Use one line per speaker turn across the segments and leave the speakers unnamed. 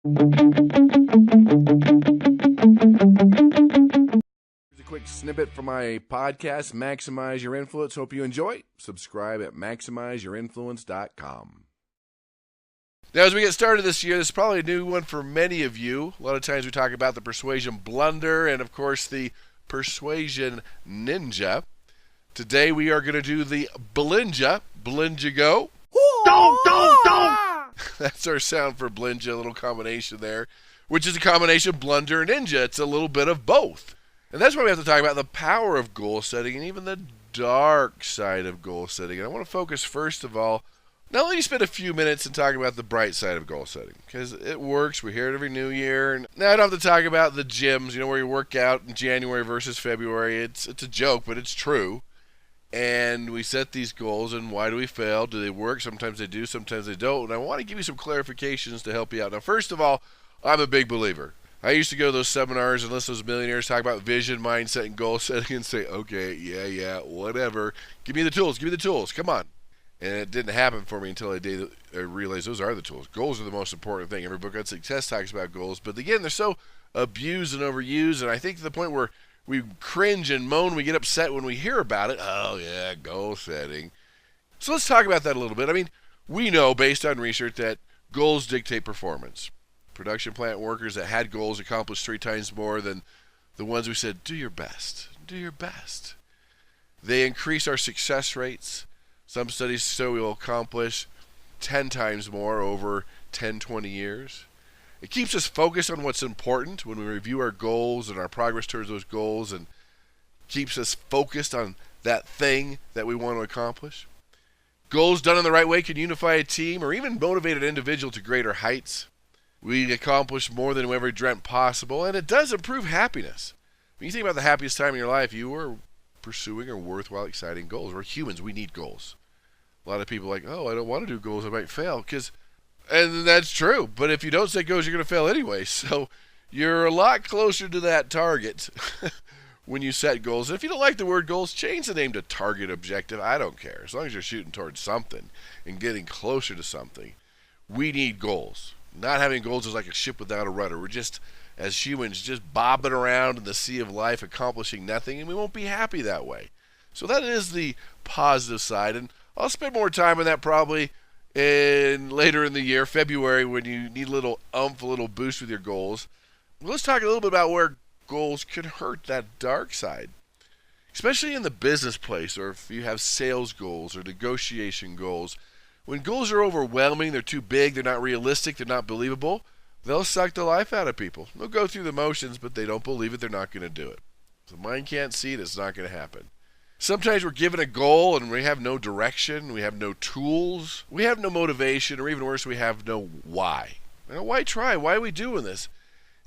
Here's a quick snippet from my podcast, Maximize Your Influence. Hope you enjoy. Subscribe at MaximizeYourInfluence.com. Now, as we get started this year, this is probably a new one for many of you. A lot of times we talk about the Persuasion Blunder and, of course, the Persuasion Ninja. Today we are going to do the Blinja. Blinja go. Don't! That's our sound for Blinja, a little combination there, which is a combination of blunder and ninja. It's a little bit of both. And that's why we have to talk about the power of goal setting and even the dark side of goal setting. And I want to focus, first of all, not only spend a few minutes and talk about the bright side of goal setting, because it works. We hear it every new year. And now I don't have to talk about the gyms, where you work out in January versus February. It's a joke, but it's true. And we set these goals, and why do we fail? Do they work? Sometimes they do, sometimes they don't. And I want to give you some clarifications to help you out. Now, first of all, I'm a big believer. I used to go to those seminars and listen to those millionaires talk about vision, mindset, and goal setting and say, okay, yeah, whatever. Give me the tools, come on. And it didn't happen for me until I realized those are the tools. Goals are the most important thing. Every book on success talks about goals. But again, they're so abused and overused, and I think to the point where we cringe and moan, we get upset when we hear about it. Oh, yeah, goal setting. So let's talk about that a little bit. I mean, we know based on research that goals dictate performance. Production plant workers that had goals accomplished 3 times more than the ones who said, do your best, do your best. They increase our success rates. Some studies show we will accomplish 10 times more over 10, 20 years. It keeps us focused on what's important when we review our goals and our progress towards those goals, and keeps us focused on that thing that we want to accomplish. Goals done in the right way can unify a team or even motivate an individual to greater heights. We accomplish more than we ever dreamt possible, and it does improve happiness. When you think about the happiest time in your life, you are pursuing or worthwhile, exciting goals. We're humans. We need goals. A lot of people are like, oh, I don't want to do goals. I might fail. And that's true. But if you don't set goals, you're going to fail anyway. So you're a lot closer to that target when you set goals. And if you don't like the word goals, change the name to target objective. I don't care. As long as you're shooting towards something and getting closer to something. We need goals. Not having goals is like a ship without a rudder. We're just, as humans, just bobbing around in the sea of life, accomplishing nothing, and we won't be happy that way. So that is the positive side. And I'll spend more time on that probably later in the year, February, when you need a little oomph, a little boost with your goals. Well, let's talk a little bit about where goals can hurt, that dark side. Especially in the business place, or if you have sales goals or negotiation goals. When goals are overwhelming, they're too big, they're not realistic, they're not believable, they'll suck the life out of people. They'll go through the motions, but they don't believe it, they're not going to do it. If the mind can't see it, it's not going to happen. Sometimes we're given a goal and we have no direction, we have no tools, we have no motivation, or even worse, we have no why. Now, why try? Why are we doing this?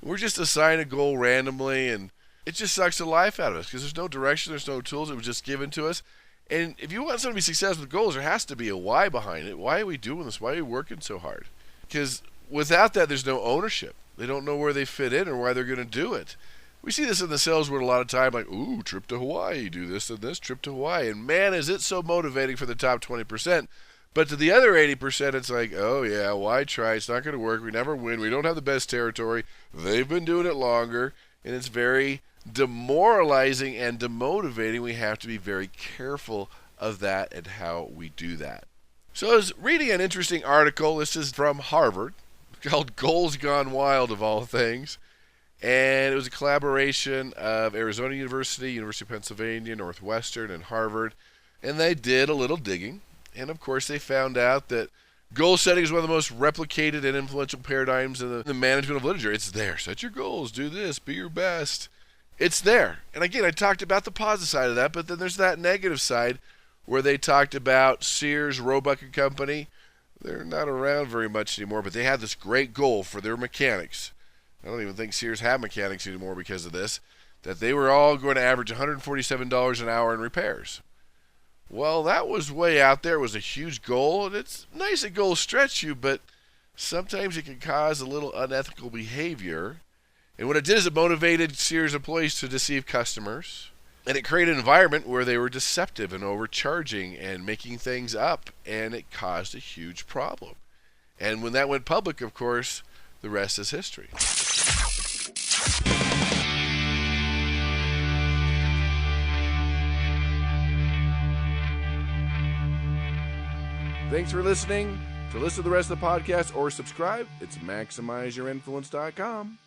We're just assigned a goal randomly, and it just sucks the life out of us because there's no direction, there's no tools, it was just given to us. And if you want someone to be successful with goals, there has to be a why behind it. Why are we doing this? Why are we working so hard? Because without that, there's no ownership. They don't know where they fit in or why they're going to do it. We see this in the sales world a lot of time, like, ooh, trip to Hawaii, do this and this, trip to Hawaii. And man, is it so motivating for the top 20%. But to the other 80%, it's like, oh yeah, why try? It's not going to work. We never win. We don't have the best territory. They've been doing it longer. And it's very demoralizing and demotivating. We have to be very careful of that and how we do that. So I was reading an interesting article. This is from Harvard, called Goals Gone Wild, of all things. And it was a collaboration of Arizona University, University of Pennsylvania, Northwestern, and Harvard. And they did a little digging. And of course, they found out that goal setting is one of the most replicated and influential paradigms in the management of literature. It's there. Set your goals. Do this. Be your best. It's there. And again, I talked about the positive side of that, but then there's that negative side where they talked about Sears, Roebuck and Company. They're not around very much anymore, but they had this great goal for their mechanics. I don't even think Sears have mechanics anymore because of this, that they were all going to average $147 an hour in repairs. Well, that was way out there. It was a huge goal, and it's nice that goals stretch you, but sometimes it can cause a little unethical behavior. And what it did is it motivated Sears employees to deceive customers. And it created an environment where they were deceptive and overcharging and making things up. And it caused a huge problem. And when that went public, of course, the rest is history. Thanks for listening. To listen to the rest of the podcast or subscribe, it's MaximizeYourInfluence.com.